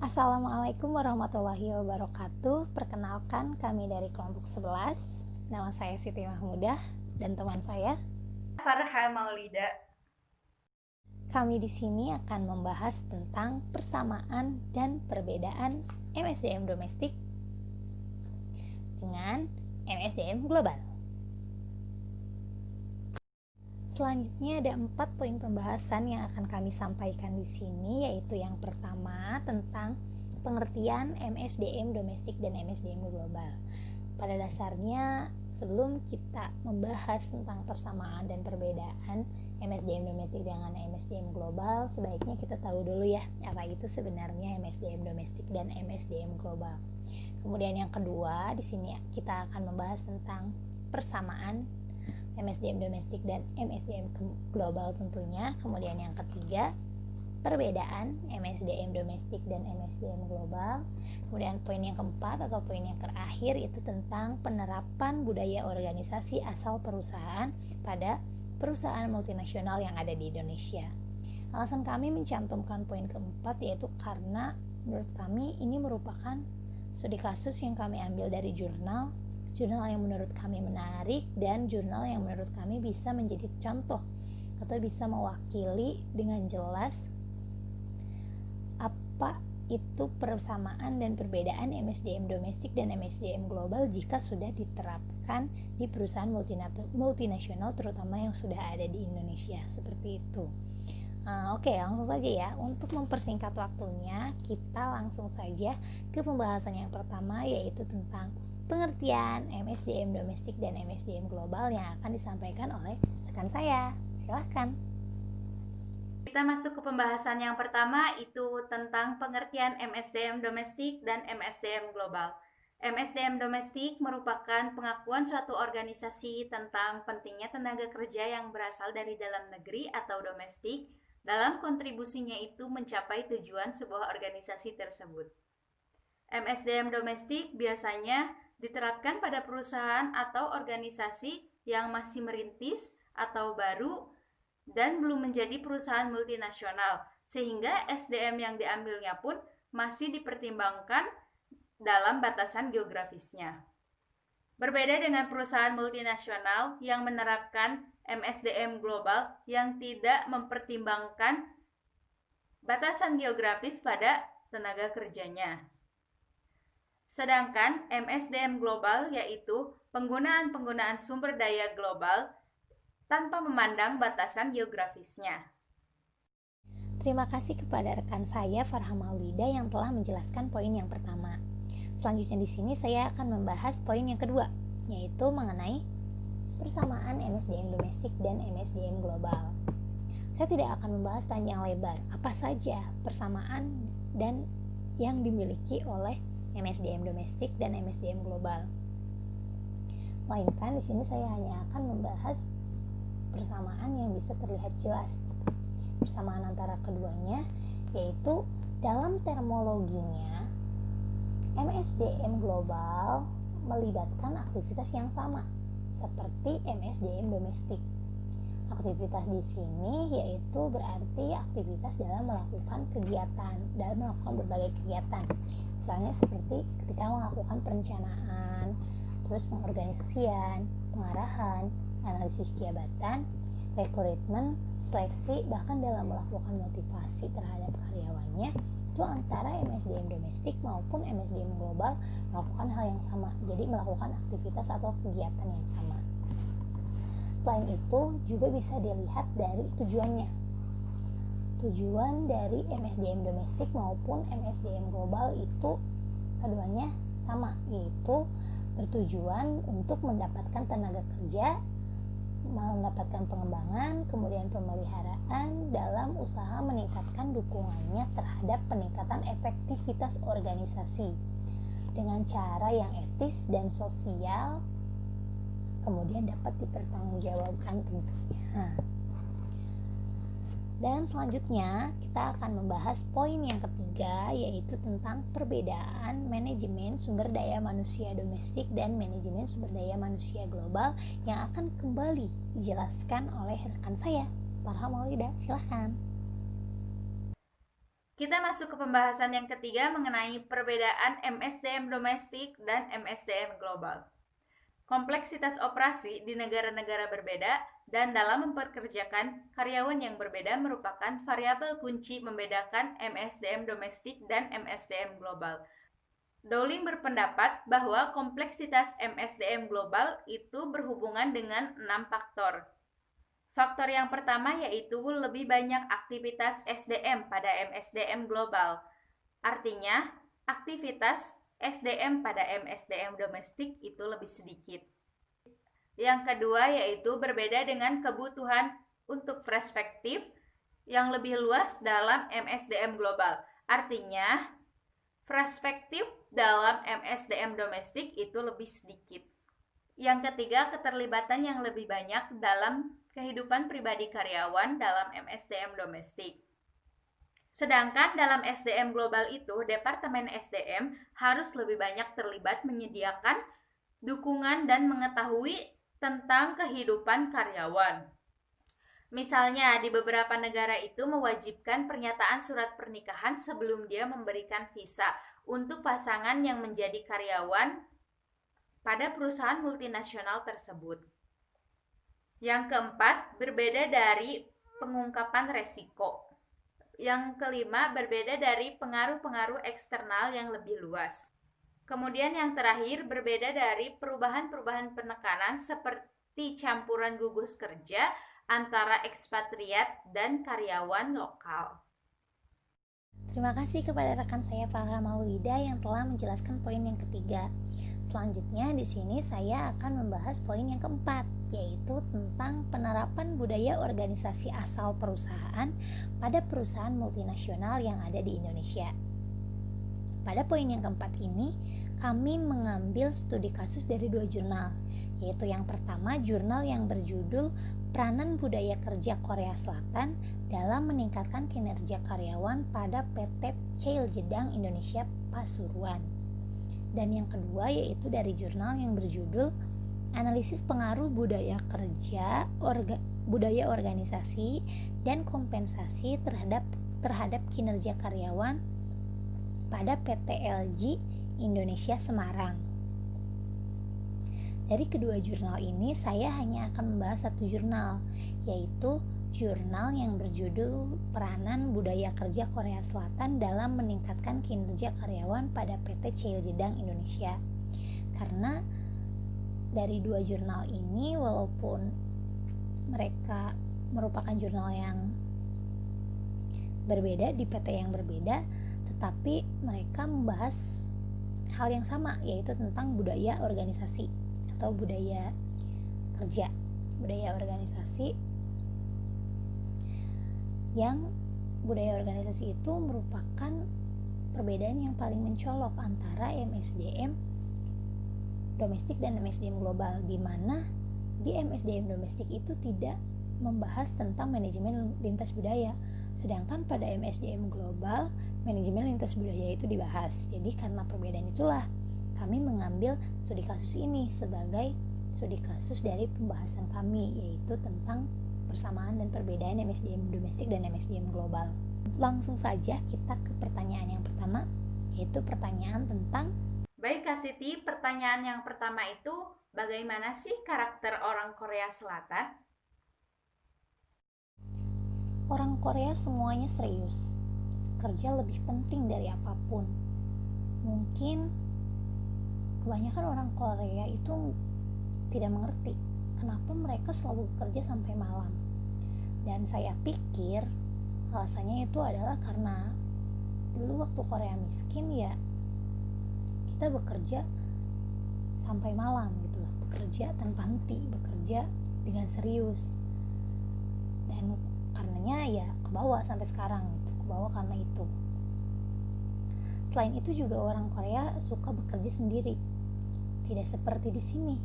Assalamualaikum warahmatullahi wabarakatuh. Perkenalkan, kami dari kelompok 11. Nama saya Siti Mahmudah dan teman saya Farha Maulida. Kami di sini akan membahas tentang persamaan dan perbedaan MSDM domestik dengan MSDM global. Selanjutnya ada 4 poin pembahasan yang akan kami sampaikan di sini, yaitu yang pertama tentang pengertian MSDM domestik dan MSDM global. Pada dasarnya, sebelum kita membahas tentang persamaan dan perbedaan MSDM domestik dengan MSDM global, sebaiknya kita tahu dulu ya, apa itu sebenarnya MSDM domestik dan MSDM global. Kemudian yang kedua, di sini kita akan membahas tentang persamaan MSDM domestik dan MSDM global tentunya. Kemudian yang ketiga, perbedaan MSDM domestik dan MSDM global. Kemudian poin yang keempat atau poin yang terakhir itu tentang penerapan budaya organisasi asal perusahaan pada perusahaan multinasional yang ada di Indonesia. Alasan kami mencantumkan poin keempat yaitu karena menurut kami ini merupakan studi kasus yang kami ambil dari jurnal yang menurut kami menarik dan jurnal yang menurut kami bisa menjadi contoh atau bisa mewakili dengan jelas apa itu persamaan dan perbedaan MSDM domestik dan MSDM global jika sudah diterapkan di perusahaan multinasional terutama yang sudah ada di Indonesia, seperti itu. Oke, langsung saja ya. Untuk mempersingkat waktunya, kita langsung saja ke pembahasan yang pertama, yaitu tentang pengertian MSDM domestik dan MSDM global yang akan disampaikan oleh rekan saya. Silahkan. Kita masuk ke pembahasan yang pertama, itu tentang pengertian MSDM domestik dan MSDM global. MSDM domestik merupakan pengakuan suatu organisasi tentang pentingnya tenaga kerja yang berasal dari dalam negeri atau domestik dalam kontribusinya itu mencapai tujuan sebuah organisasi tersebut. MSDM domestik biasanya diterapkan pada perusahaan atau organisasi yang masih merintis atau baru dan belum menjadi perusahaan multinasional, sehingga SDM yang diambilnya pun masih dipertimbangkan dalam batasan geografisnya. Berbeda dengan perusahaan multinasional yang menerapkan MSDM global yang tidak mempertimbangkan batasan geografis pada tenaga kerjanya. Sedangkan MSDM global yaitu penggunaan sumber daya global tanpa memandang batasan geografisnya. Terima kasih kepada rekan saya Farha Maulida yang telah menjelaskan poin yang pertama. Selanjutnya di sini saya akan membahas poin yang kedua, yaitu mengenai persamaan MSDM domestik dan MSDM global. Saya tidak akan membahas panjang lebar apa saja persamaan dan yang dimiliki oleh MSDM domestik dan MSDM global. Melainkan di sini saya hanya akan membahas persamaan yang bisa terlihat jelas. Persamaan antara keduanya yaitu dalam terminologinya MSDM global melibatkan aktivitas yang sama seperti MSDM domestik. Aktivitas di sini yaitu berarti aktivitas dalam melakukan berbagai kegiatan. Misalnya seperti ketika melakukan perencanaan, terus pengorganisasian, pengarahan, analisis jabatan, rekrutmen, seleksi, bahkan dalam melakukan motivasi terhadap karyawannya, itu antara MSDM domestik maupun MSDM global melakukan hal yang sama, jadi melakukan aktivitas atau kegiatan yang sama. Selain itu juga bisa dilihat dari tujuannya. Tujuan dari MSDM domestik maupun MSDM global itu keduanya sama, yaitu bertujuan untuk mendapatkan tenaga kerja, mendapatkan pengembangan, kemudian pemeliharaan dalam usaha meningkatkan dukungannya terhadap peningkatan efektivitas organisasi dengan cara yang etis dan sosial, kemudian dapat dipertanggungjawabkan tentunya. Dan selanjutnya kita akan membahas poin yang ketiga, yaitu tentang perbedaan manajemen sumber daya manusia domestik dan manajemen sumber daya manusia global yang akan kembali dijelaskan oleh rekan saya Farha Maulida. Silahkan. Kita masuk ke pembahasan yang ketiga mengenai perbedaan MSDM domestik dan MSDM global. Kompleksitas operasi di negara-negara berbeda dan dalam memperkerjakan karyawan yang berbeda merupakan variabel kunci membedakan MSDM domestik dan MSDM global. Dowling berpendapat bahwa kompleksitas MSDM global itu berhubungan dengan 6 faktor. Faktor yang pertama yaitu lebih banyak aktivitas SDM pada MSDM global. Artinya, aktivitas SDM pada MSDM domestik itu lebih sedikit. Yang kedua yaitu berbeda dengan kebutuhan untuk perspektif yang lebih luas dalam MSDM global. Artinya, perspektif dalam MSDM domestik itu lebih sedikit. Yang ketiga, keterlibatan yang lebih banyak dalam kehidupan pribadi karyawan dalam MSDM domestik. Sedangkan dalam SDM global itu, Departemen SDM harus lebih banyak terlibat menyediakan dukungan dan mengetahui tentang kehidupan karyawan. Misalnya, di beberapa negara itu mewajibkan pernyataan surat pernikahan sebelum dia memberikan visa untuk pasangan yang menjadi karyawan pada perusahaan multinasional tersebut. Yang keempat, berbeda dari pengungkapan resiko. Yang kelima, berbeda dari pengaruh-pengaruh eksternal yang lebih luas. Kemudian yang terakhir, berbeda dari perubahan-perubahan penekanan seperti campuran gugus kerja antara ekspatriat dan karyawan lokal. Terima kasih kepada rekan saya Farah Maulida yang telah menjelaskan poin yang ketiga. Selanjutnya di sini saya akan membahas poin yang keempat, yaitu tentang penerapan budaya organisasi asal perusahaan pada perusahaan multinasional yang ada di Indonesia. Pada poin yang keempat ini, kami mengambil studi kasus dari 2 jurnal, yaitu yang pertama jurnal yang berjudul Peranan Budaya Kerja Korea Selatan dalam Meningkatkan Kinerja Karyawan pada PT Ceil Jedang Indonesia Pasuruan. Dan yang kedua yaitu dari jurnal yang berjudul Analisis Pengaruh Budaya Kerja, Budaya Organisasi dan Kompensasi terhadap Kinerja Karyawan pada PT LG Indonesia Semarang. Dari kedua jurnal ini saya hanya akan membahas satu jurnal, yaitu jurnal yang berjudul Peranan Budaya Kerja Korea Selatan dalam Meningkatkan Kinerja Karyawan pada PT Ceil Jedang Indonesia. Karena dari 2 jurnal ini, walaupun mereka merupakan jurnal yang berbeda di PT yang berbeda, tetapi mereka membahas hal yang sama, yaitu tentang budaya organisasi atau budaya kerja, budaya organisasi, yang budaya organisasi itu merupakan perbedaan yang paling mencolok antara MSDM domestik dan MSDM global, di mana di MSDM domestik itu tidak membahas tentang manajemen lintas budaya, sedangkan pada MSDM global manajemen lintas budaya itu dibahas. Jadi karena perbedaan itulah kami mengambil studi kasus ini sebagai studi kasus dari pembahasan kami, yaitu tentang persamaan dan perbedaan MSDM domestik dan MSDM global. Langsung saja kita ke pertanyaan yang pertama, yaitu pertanyaan tentang Baik Kak Siti, pertanyaan yang pertama itu bagaimana sih karakter orang Korea Selatan? orang Korea semuanya serius. Kerja lebih penting dari apapun. Mungkin kebanyakan orang Korea itu tidak mengerti kenapa mereka selalu bekerja sampai malam. Dan saya pikir alasannya itu adalah karena dulu waktu Korea miskin ya kita bekerja sampai malam gitu loh, bekerja tanpa henti, bekerja dengan serius, dan karenanya ya kebawa sampai sekarang gitu, kebawa karena itu. Selain itu juga orang Korea suka bekerja sendiri, tidak seperti di sini.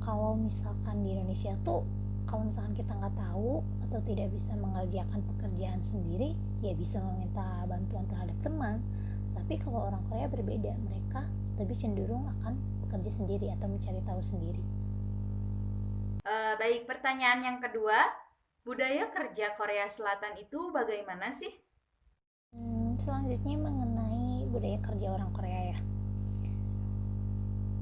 Kalau misalkan di Indonesia tuh, kalau misalkan kita nggak tahu atau tidak bisa mengerjakan pekerjaan sendiri, ya bisa meminta bantuan terhadap teman. Tapi kalau orang Korea berbeda, mereka lebih cenderung akan bekerja sendiri atau mencari tahu sendiri. Baik, pertanyaan yang kedua, budaya kerja Korea Selatan itu bagaimana sih? Selanjutnya mengenai budaya kerja orang Korea ya.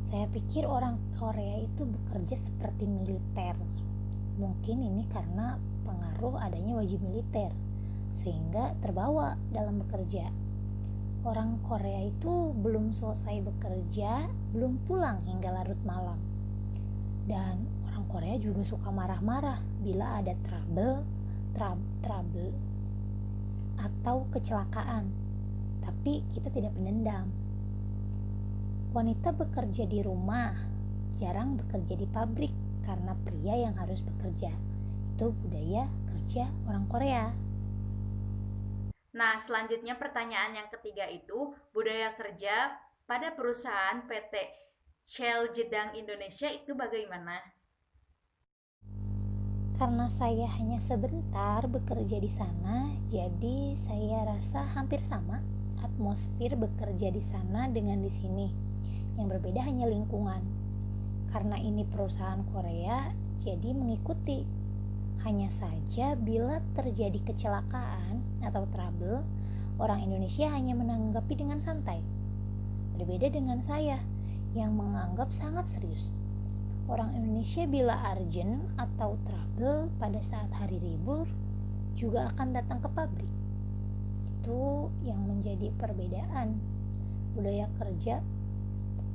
Saya pikir orang Korea itu bekerja seperti militer. Mungkin ini karena pengaruh adanya wajib militer, sehingga terbawa dalam bekerja. Orang Korea itu belum selesai bekerja, belum pulang hingga larut malam. Dan orang Korea juga suka marah-marah bila ada trouble atau kecelakaan. Tapi kita tidak pendendam. Wanita bekerja di rumah, jarang bekerja di pabrik karena pria yang harus bekerja. Itu budaya kerja orang Korea. Nah, selanjutnya pertanyaan yang ketiga itu, budaya kerja pada perusahaan PT Shell Jedang Indonesia itu bagaimana? Karena saya hanya sebentar bekerja di sana, jadi saya rasa hampir sama atmosfer bekerja di sana dengan di sini. Yang berbeda hanya lingkungan. Karena ini perusahaan Korea, jadi mengikuti. Hanya saja bila terjadi kecelakaan atau trouble, orang Indonesia hanya menanggapi dengan santai. Berbeda dengan saya yang menganggap sangat serius. Orang Indonesia bila urgent atau trouble pada saat hari libur juga akan datang ke pabrik. Itu yang menjadi perbedaan budaya kerja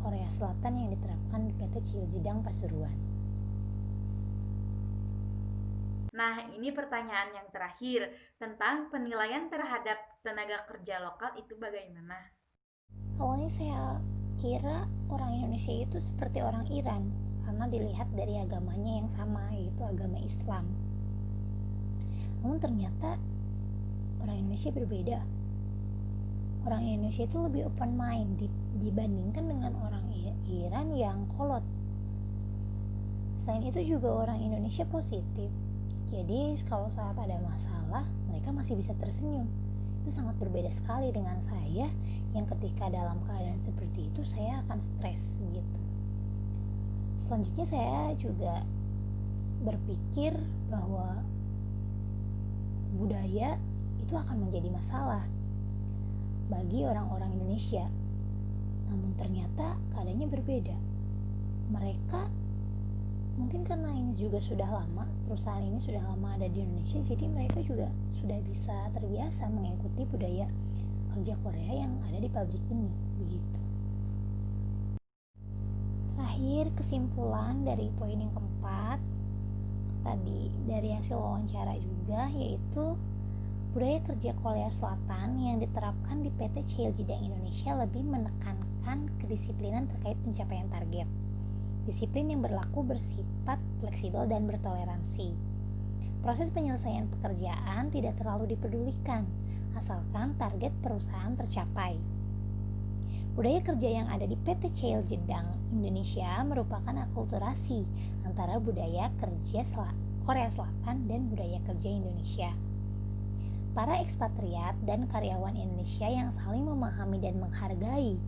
Korea Selatan yang diterapkan di PT Shell Jedang Pasuruan. Nah, ini pertanyaan yang terakhir tentang penilaian terhadap tenaga kerja lokal itu bagaimana? Awalnya saya kira orang Indonesia itu seperti orang Iran karena dilihat dari agamanya yang sama, yaitu agama Islam. Namun ternyata orang Indonesia berbeda. Orang Indonesia itu lebih open mind dibandingkan dengan orang Iran yang kolot. Selain itu juga orang Indonesia positif. Jadi kalau saat ada masalah, mereka masih bisa tersenyum. Itu sangat berbeda sekali dengan saya yang ketika dalam keadaan seperti itu saya akan stres gitu. Selanjutnya saya juga berpikir bahwa budaya itu akan menjadi masalah bagi orang-orang Indonesia. Namun ternyata keadaannya berbeda. Mereka mungkin karena ini juga sudah lama, perusahaan ini sudah lama ada di Indonesia, jadi mereka juga sudah bisa terbiasa mengikuti budaya kerja Korea yang ada di pabrik ini, begitu. Terakhir, kesimpulan dari poin yang keempat tadi dari hasil wawancara juga, yaitu budaya kerja Korea Selatan yang diterapkan di PT Shell Jedang Indonesia lebih menekankan kedisiplinan terkait pencapaian target. Disiplin yang berlaku bersifat fleksibel dan bertoleransi. Proses penyelesaian pekerjaan tidak terlalu dipedulikan, asalkan target perusahaan tercapai. Budaya kerja yang ada di PT Shell Jedang Indonesia merupakan akulturasi antara budaya kerja Korea Selatan dan budaya kerja Indonesia. Para ekspatriat dan karyawan Indonesia yang saling memahami dan menghargai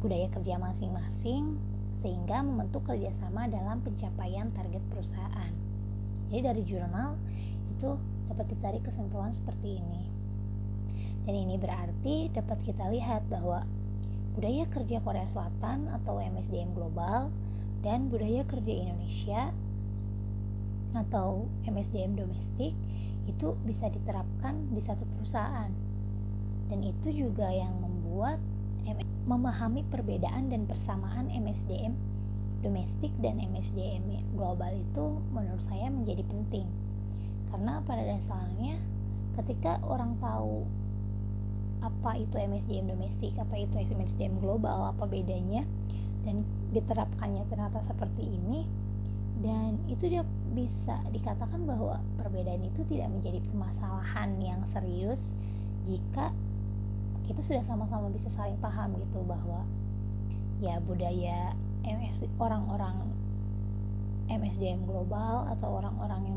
budaya kerja masing-masing sehingga membentuk kerjasama dalam pencapaian target perusahaan. Jadi dari jurnal itu dapat ditarik kesimpulan seperti ini. Dan ini berarti dapat kita lihat bahwa budaya kerja Korea Selatan atau MSDM global dan budaya kerja Indonesia atau MSDM domestik itu bisa diterapkan di satu perusahaan. Dan itu juga yang membuat memahami perbedaan dan persamaan MSDM domestik dan MSDM global itu menurut saya menjadi penting. Karena pada dasarnya ketika orang tahu apa itu MSDM domestik, apa itu MSDM global, apa bedanya, dan diterapkannya ternyata seperti ini, dan itu dia bisa dikatakan bahwa perbedaan itu tidak menjadi permasalahan yang serius jika kita sudah sama-sama bisa saling paham gitu bahwa ya budaya orang-orang MSDM global atau orang-orang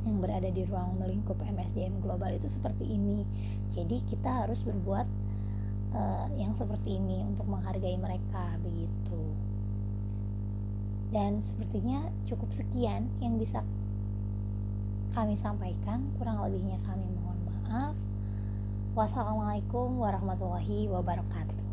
yang berada di ruang melingkup MSDM global itu seperti ini. Jadi kita harus berbuat yang seperti ini untuk menghargai mereka, begitu. Dan sepertinya cukup sekian yang bisa kami sampaikan, kurang lebihnya kami mohon maaf. Wassalamualaikum warahmatullahi wabarakatuh.